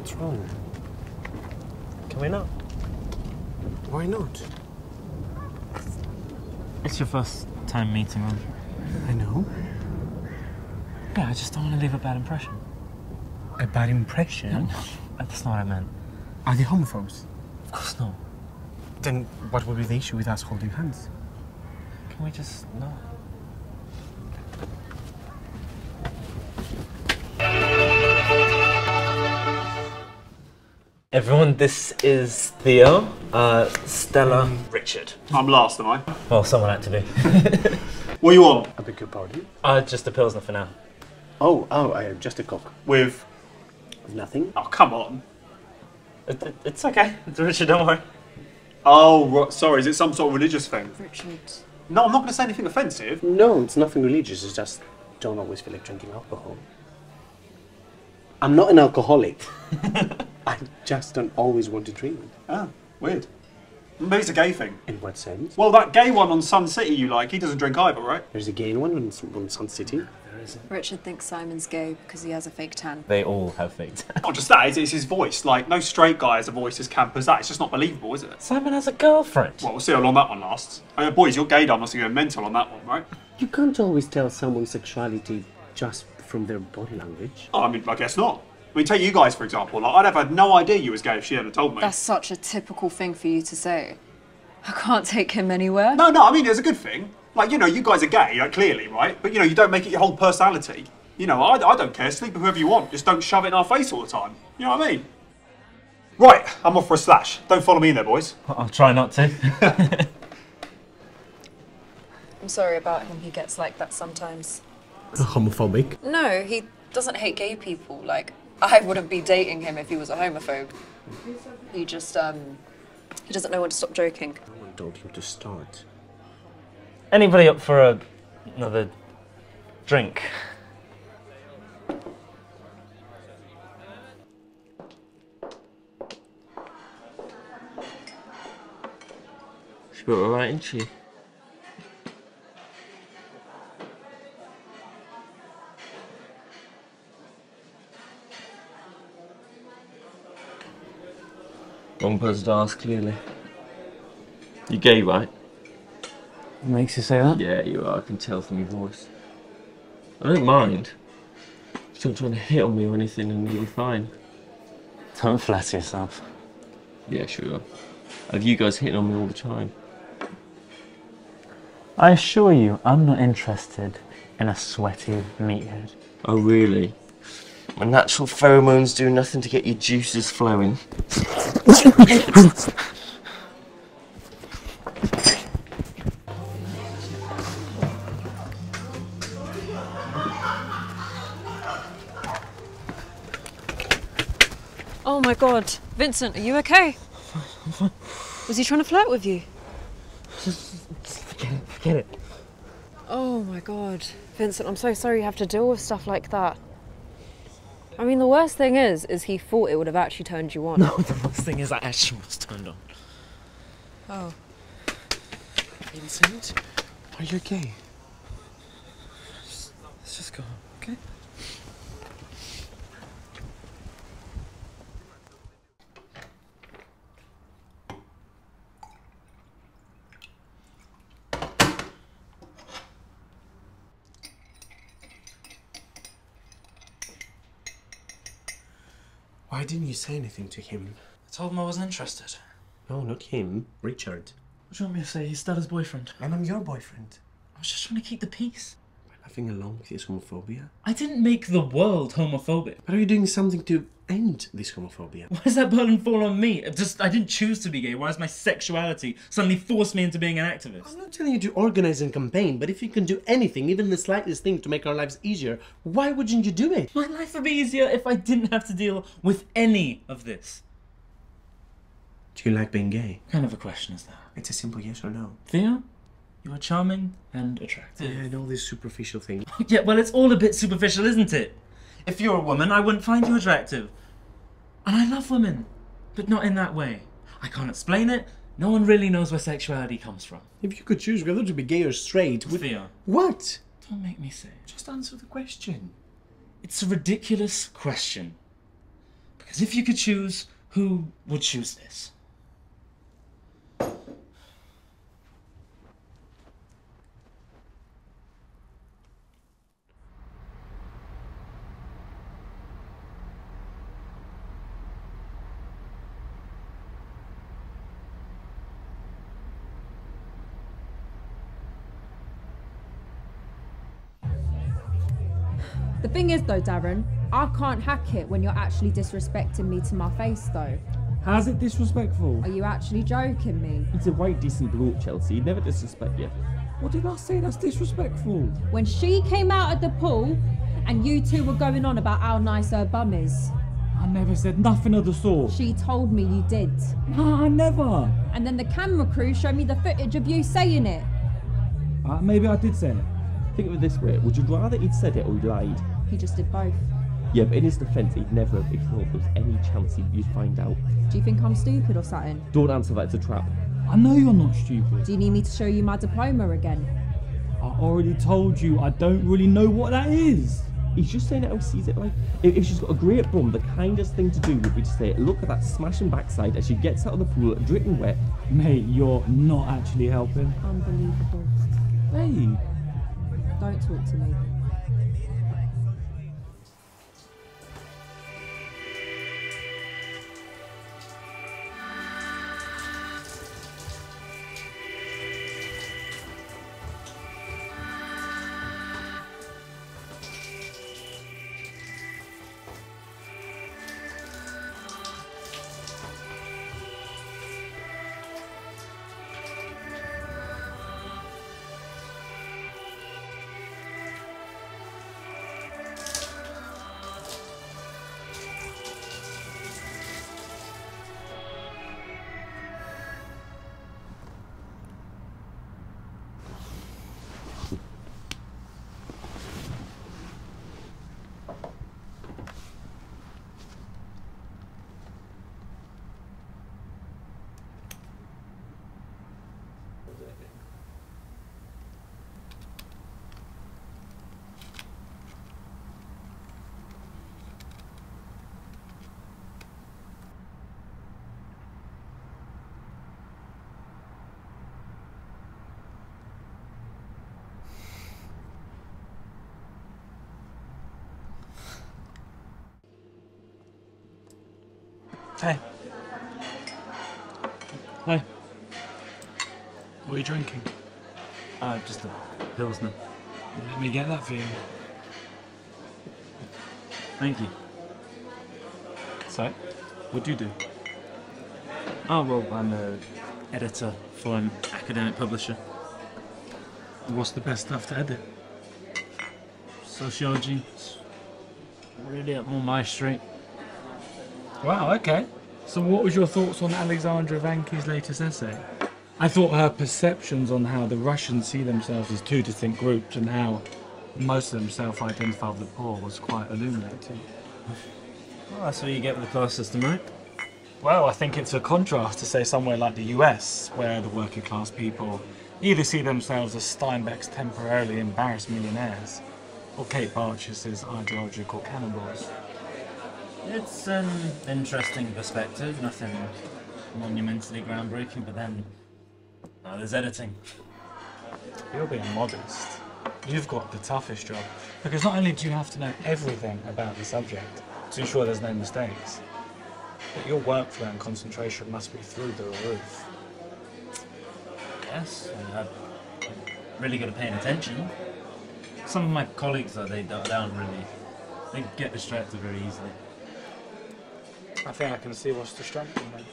What's wrong? Can we not? Why not? It's your first time meeting them. I know. Yeah, I just don't want to leave a bad impression. A bad impression? No, that's not what I meant. Are they homophobes? Of course not. Then what would be the issue with us holding hands? Can we just not? Everyone, this is Theo, Stella, Richard. I'm last, am I? Well, someone had to be. What are you on? I beg your pardon? Just a Pilsner for now. Oh, just a Coke. With? Nothing? Oh, come on. It's okay. It's Richard, don't worry. Oh, sorry, is it some sort of religious thing? Richard. No, I'm not going to say anything offensive. No, it's nothing religious. It's just don't always feel like drinking alcohol. I'm not an alcoholic. I just don't always want to drink. Ah, weird. Maybe it's a gay thing. In what sense? Well, that gay one on Sun City you like, he doesn't drink either, right? There's a gay one on Sun City. There isn't. Richard thinks Simon's gay because he has a fake tan. They all have fake tan. Not just that, it's his voice. Like, no straight guy has a voice as camp as that. It's just not believable, is it? Simon has a girlfriend. Well, we'll see how long that one lasts. Oh, yeah, boys, your gaydar must be going mental on that one, right? You can't always tell someone's sexuality just from their body language. Oh, I mean, I guess not. I mean, take you guys, for example. Like, I'd have had no idea you was gay if she hadn't told me. That's such a typical thing for you to say. I can't take him anywhere. No, I mean, it's a good thing. Like, you know, you guys are gay, like, clearly, right? But, you know, you don't make it your whole personality. You know, I don't care. Sleep with whoever you want. Just don't shove it in our face all the time. You know what I mean? Right, I'm off for a slash. Don't follow me in there, boys. I'll try not to. I'm sorry about him. He gets like that sometimes. Homophobic? No, he doesn't hate gay people. Like, I wouldn't be dating him if he was a homophobe. He just, he doesn't know when to stop joking. No one told him to start. Anybody up for another drink? She got alright, isn't she? Wrong person to ask, clearly. You're gay, right? What makes you say that? Yeah, you are. I can tell from your voice. I don't mind. If you're not trying to hit on me or anything, and you'll be fine. Don't flatter yourself. Yeah, sure. Have you guys hitting on me all the time? I assure you, I'm not interested in a sweaty meathead. Oh, really? My natural pheromones do nothing to get your juices flowing. Oh my God, Vincent, are you okay? I'm fine. Was he trying to flirt with you? Just forget it. Oh my God, Vincent, I'm so sorry you have to deal with stuff like that. I mean, the worst thing is he thought it would have actually turned you on. No, the worst thing is I actually was turned on. Oh. Vincent, are you gay? Let's just go, okay? Why didn't you say anything to him? I told him I wasn't interested. No, not him. Richard. What do you want me to say? He's Stella's boyfriend. And I'm your boyfriend. I was just trying to keep the peace. By laughing along with his homophobia. I didn't make the world homophobic. But are you doing something to end this homophobia? Why does that burden fall on me? I didn't choose to be gay. Why does my sexuality suddenly force me into being an activist? I'm not telling you to organize and campaign, but if you can do anything, even the slightest thing to make our lives easier, why wouldn't you do it? My life would be easier if I didn't have to deal with any of this. Do you like being gay? What kind of a question is that? It's a simple yes or no. Theo, you are charming and attractive. Yeah, and all these superficial things. Yeah, well, it's all a bit superficial, isn't it? If you're a woman, I wouldn't find you attractive. And I love women, but not in that way. I can't explain it. No one really knows where sexuality comes from. If you could choose whether to be gay or straight, Theo, What? don't make me say it. Just answer the question. It's a ridiculous question. Because if you could choose, who would choose this? The thing is though, Darren, I can't hack it when you're actually disrespecting me to my face though. How's it disrespectful? Are you actually joking me? He's a right decent bloke, Chelsea. He'd never disrespect you. What did I say that's disrespectful? When she came out of the pool and you two were going on about how nice her bum is. I never said nothing of the sort. She told me you did. No, I never. And then the camera crew showed me the footage of you saying it. Maybe I did say it. Think of it this way. Would you rather he'd said it or he'd lied? He just did both. Yeah, but in his defence, he'd never have thought there was any chance you'd find out. Do you think I'm stupid or something? Don't answer that, it's a trap. I know you're not stupid. Do you need me to show you my diploma again? I already told you, I don't really know what that is. He's just saying it how he sees it. Like, if she's got a great bum, the kindest thing to do would be to say, look at that smashing backside as she gets out of the pool, dripping wet. Mate, you're not actually helping. Unbelievable. Hey. Don't talk to me. Hey. Hi. What are you drinking? Just a Pilsner. Let me get that for you. Thank you. So, what do you do? Oh, well, I'm an editor for an academic publisher. What's the best stuff to edit? Sociology. It's really up more my street. Wow, okay. So what was your thoughts on Alexandra Vanke's latest essay? I thought her perceptions on how the Russians see themselves as two distinct groups and how most of them self-identify with the poor was quite illuminating. Well, that's what you get with the class system, right? Well, I think it's a contrast to, say, somewhere like the US, where the working class people either see themselves as Steinbeck's temporarily embarrassed millionaires, or Kate Barches's ideological cannibals. It's an interesting perspective, nothing monumentally groundbreaking, but then there's editing. You're being modest. You've got the toughest job, because not only do you have to know everything about the subject to ensure there's no mistakes, but your workflow and concentration must be through the roof. Yes, I'm really good at paying attention. Some of my colleagues, though, they get distracted very easily. I think I can see what's distracting them.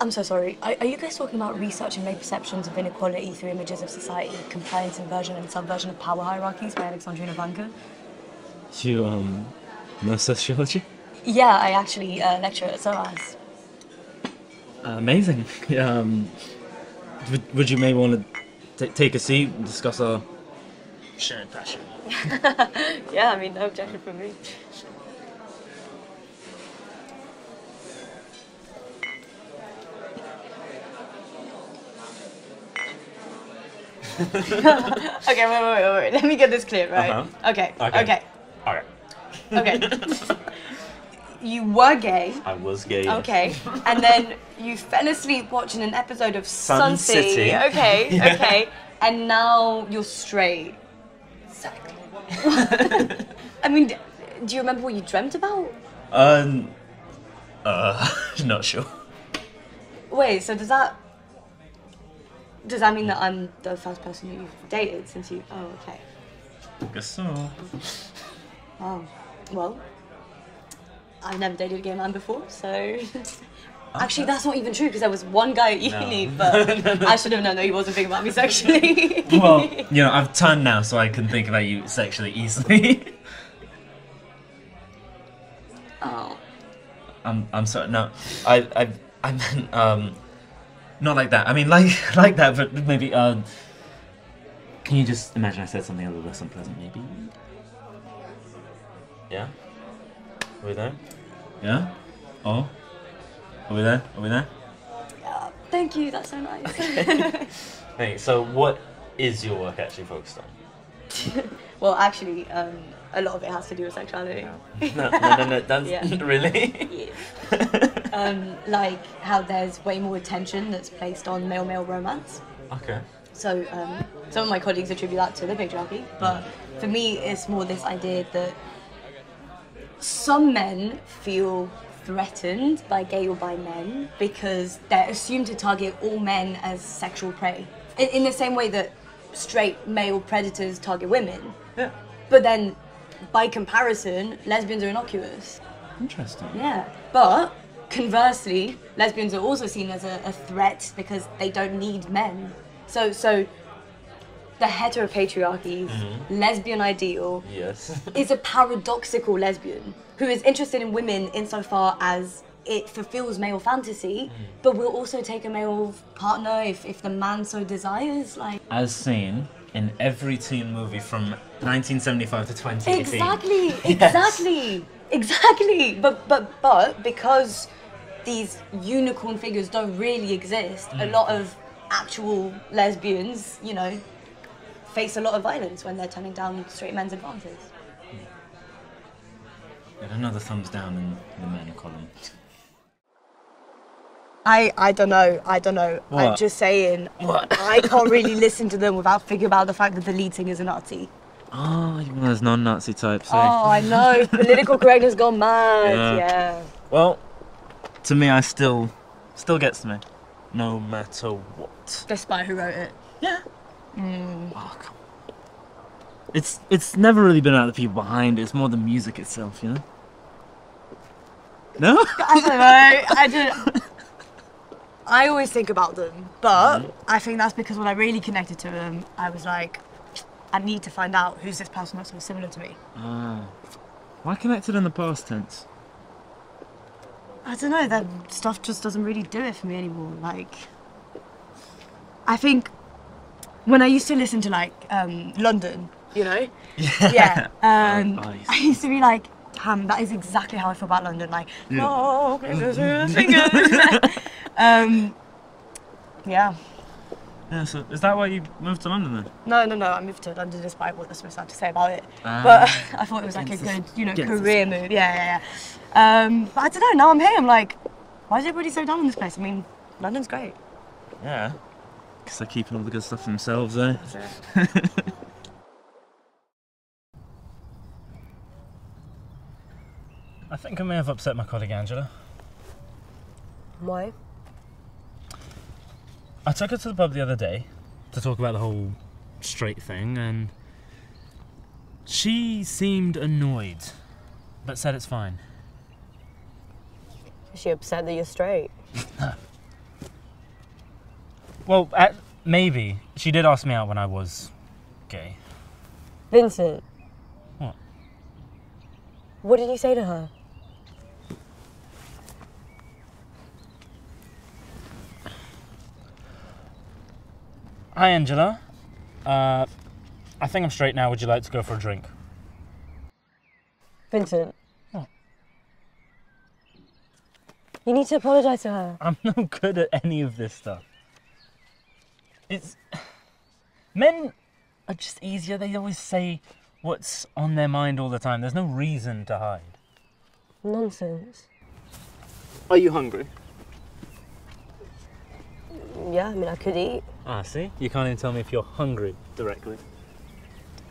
I'm so sorry. Are you guys talking about researching made perceptions of inequality through images of society, compliance, inversion, and subversion of power hierarchies by Alexandra Vanke? You, know sociology? Yeah, I actually lecture at Zohra's. Amazing. Would you maybe want to take a seat and discuss our shared passion? Yeah, I mean, no objection from me. Okay, wait. Let me get this clear, right? Okay. you were gay. I was gay. Yes. Okay. And then you fell asleep watching an episode of Sun City. Okay, Yeah. okay. And now you're straight. Exactly. I mean, do you remember what you dreamt about? Not sure. Wait, so does that mean that I'm the first person that you've dated since you... Oh, okay. Guess so. Oh, well, I've never dated a gay man before, so... Actually, that's not even true, because there was one guy at uni, but I should have known that he wasn't thinking about me sexually. Well, you know, I've turned now, so I can think about you sexually easily. Oh. I'm sorry, no. I meant, not like that. I mean, like that, but maybe, can you just imagine I said something a little less unpleasant, maybe? Yeah? Are we there? Yeah? Oh? Are we there? Are we there? Yeah, thank you, that's so nice. Hey, so what is your work actually focused on? Well, actually, a lot of it has to do with sexuality. No, that's Yeah. really? Yeah. Like how there's way more attention that's placed on male-male romance. Okay. So some of my colleagues attribute that to the patriarchy, but for me it's more this idea that some men feel threatened by gay or bi men because they're assumed to target all men as sexual prey. In the same way that straight male predators target women. Yeah. But then, by comparison, lesbians are innocuous. Interesting. Yeah. But, conversely, lesbians are also seen as a threat because they don't need men. So the heteropatriarchy's lesbian ideal Yes. is a paradoxical lesbian who is interested in women insofar as it fulfills male fantasy, but will also take a male partner if the man so desires. Like As seen in every teen movie from 1975 to 2018. Exactly. But because these unicorn figures don't really exist, a lot of actual lesbians, you know, face a lot of violence when they're turning down straight men's advances. Get another thumbs down in the men column. I don't know. What? I'm just saying, I can't really listen to them without thinking about the fact that the lead singer is a Nazi. Oh, you're one of those non-Nazi types, eh? Oh, I know. Political correctness gone mad. Yeah. Well, to me, I still gets to me, no matter what. Despite who wrote it. Yeah. Oh, come on. It's never really been about the people behind it. It's more the music itself, you know. No? I don't know. I always think about them, but I think that's because when I really connected to them, I was like, I need to find out who's this person that's so similar to me. Why connected in the past tense? I don't know, that stuff just doesn't really do it for me anymore. Like, I think when I used to listen to like London, you know? Yeah. I used to be like, damn, that is exactly how I feel about London. Like, no, fingers. Yeah. Yeah, so is that why you moved to London then? No, I moved to London despite what the Smiths had to say about it. But I thought it was like a good, you know, career move. Yeah. But I don't know, now I'm here, I'm like, why is everybody so down on this place? I mean, London's great. Yeah. Because they're keeping all the good stuff for themselves, eh? I think I may have upset my colleague Angela. Why? I took her to the pub the other day to talk about the whole straight thing, and she seemed annoyed, but said it's fine. Is she upset that you're straight? Well, maybe. She did ask me out when I was gay. Vincent. What? What did you say to her? Hi, Angela. I think I'm straight now. Would you like to go for a drink? Vincent. What? You need to apologise to her. I'm no good at any of this stuff. Men are just easier. They always say what's on their mind all the time. There's no reason to hide. Nonsense. Are you hungry? Yeah, I mean, I could eat. Ah, see? You can't even tell me if you're hungry directly.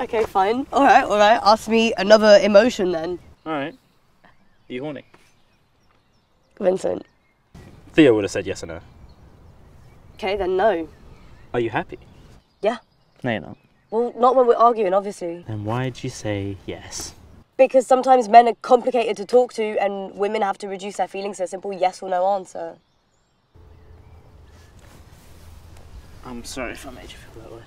Okay, fine. All right. Ask me another emotion then. Alright. Are you horny? Vincent. Theo would have said yes or no. Okay, then no. Are you happy? Yeah. No, you're not. Well, not when we're arguing, obviously. Then why'd you say yes? Because sometimes men are complicated to talk to and women have to reduce their feelings to a simple yes or no answer. I'm sorry if I made you feel that way.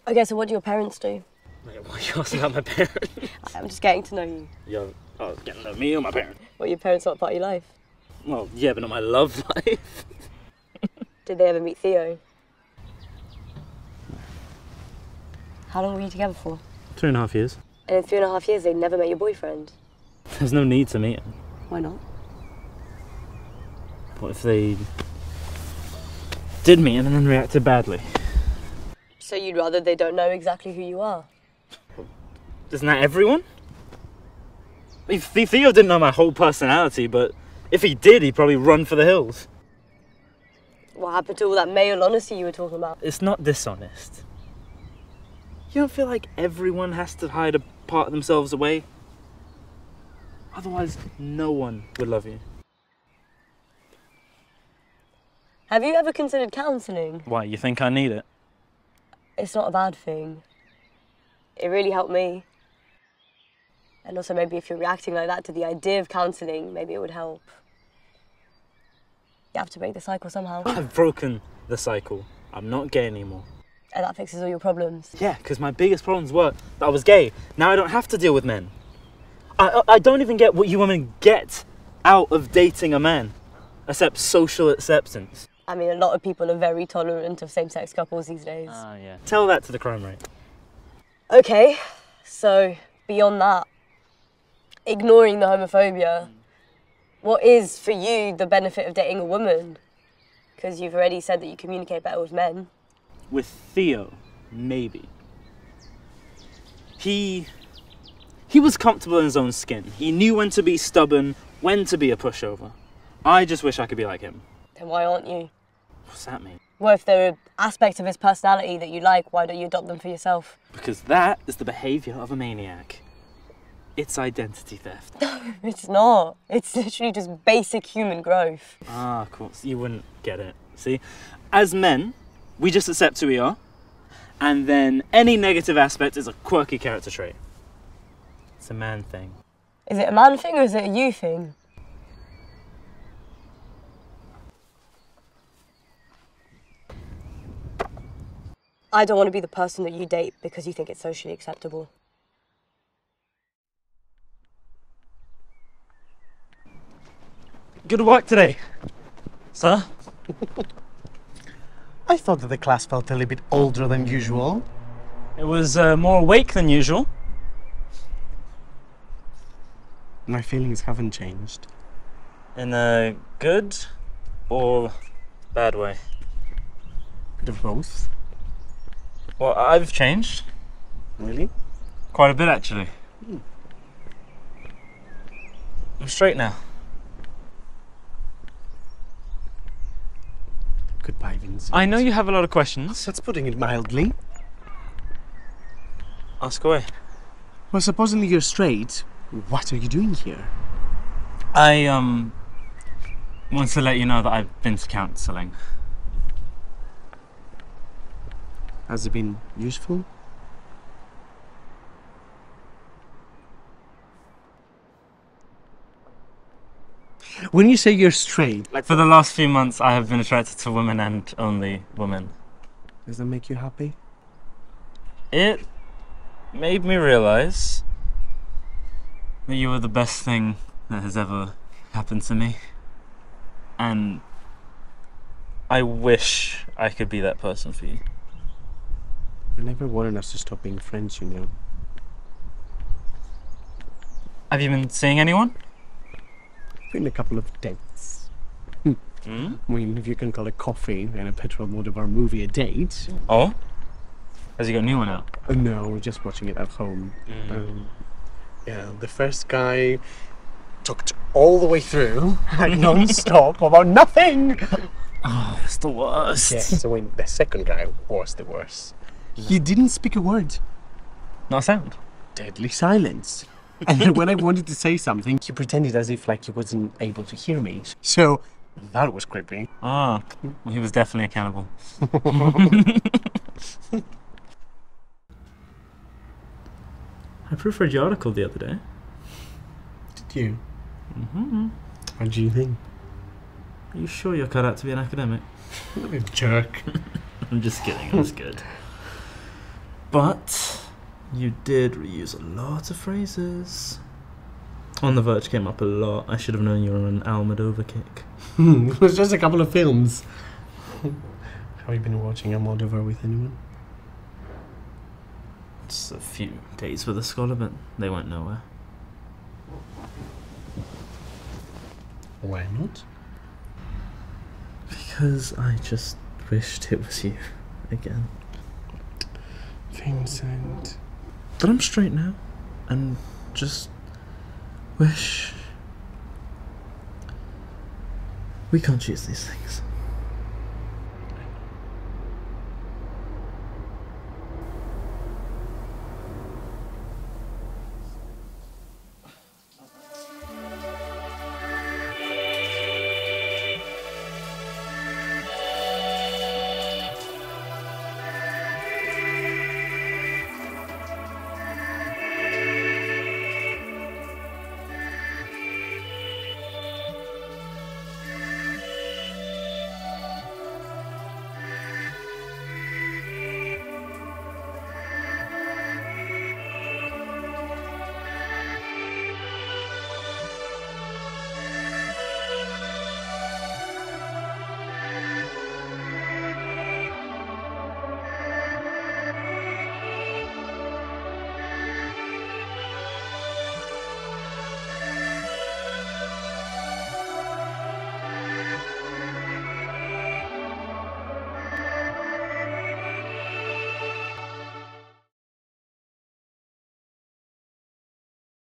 Okay, so what do your parents do? Wait, why are you asking about my parents? I'm just getting to know you. You're getting to know me or my parents? What, your parents not part of your life? Well, yeah, but not my love life. Did they ever meet Theo? How long were you together for? 3.5 years. And in 3.5 years, they never met your boyfriend? There's no need to meet him. Why not? What if they did meet him and then reacted badly? So you'd rather they don't know exactly who you are? Isn't that everyone? Theo didn't know my whole personality, but if he did, he'd probably run for the hills. What happened to all that male honesty you were talking about? It's not dishonest. You don't feel like everyone has to hide a part of themselves away? Otherwise, no one would love you. Have you ever considered counselling? Why, you think I need it? It's not a bad thing. It really helped me. And also maybe if you're reacting like that to the idea of counselling, maybe it would help. You have to break the cycle somehow. I've broken the cycle. I'm not gay anymore. And that fixes all your problems. Yeah, because my biggest problems were that I was gay. Now I don't have to deal with men. I don't even get what you women get out of dating a man, except social acceptance. I mean, a lot of people are very tolerant of same-sex couples these days. Yeah. Tell that to the crime rate. Okay, so beyond that, ignoring the homophobia, what is for you the benefit of dating a woman? Because you've already said that you communicate better with men. With Theo, maybe. He was comfortable in his own skin. He knew when to be stubborn, when to be a pushover. I just wish I could be like him. Then why aren't you? What's that mean? Well, if there are aspects of his personality that you like, why don't you adopt them for yourself? Because that is the behaviour of a maniac. It's identity theft. No, it's not. It's literally just basic human growth. Ah, of course. You wouldn't get it. See? As men, we just accept who we are, and then any negative aspect is a quirky character trait. It's a man thing. Is it a man thing or is it a you thing? I don't want to be the person that you date because you think it's socially acceptable. Good work today, sir. I thought that the class felt a little bit older than usual. It was more awake than usual. My feelings haven't changed. In a good or bad way? Bit of both. Well, I've changed. Really? Quite a bit, actually. I'm straight now. Goodbye, Vincent. I know you have a lot of questions. That's putting it mildly. Ask away. Well, supposedly you're straight. What are you doing here? I, want to let you know that I've been to counselling. Has it been useful? When you say you're straight, Like for the last few months, I have been attracted to women and only women. does that make you happy? It made me realise that you were the best thing that has ever happened to me. And I wish I could be that person for you. I never wanted us to stop being friends, you know. Have you been seeing anyone? Been a couple of dates. I mean, if you can call a coffee and a petrol mode of our movie a date. Oh? Has he got a new one out? No, we're just watching it at home. Yeah, the first guy talked all the way through, like non-stop, about nothing. Oh, it's the worst. Yeah, so when the second guy was the worst. He didn't speak a word. Not a sound. Deadly silence. And then when I wanted to say something, he pretended as if like he wasn't able to hear me. So that was creepy. Ah, well, he was definitely a cannibal. I proofread your article the other day. Did you? Mm-hmm. What do you think? Are you sure you're cut out to be an academic? What a jerk. I'm just kidding, it was good. But you did reuse a lot of phrases. On the Verge came up a lot. I should have known you were on an Almodovar kick. It was just a couple of films. Have you been watching Almodovar with anyone? It's a few days with a scholar, but they went nowhere. Why not? Because I just wished it was you again. Vincent. But I'm straight now, and just wish we can't choose these things.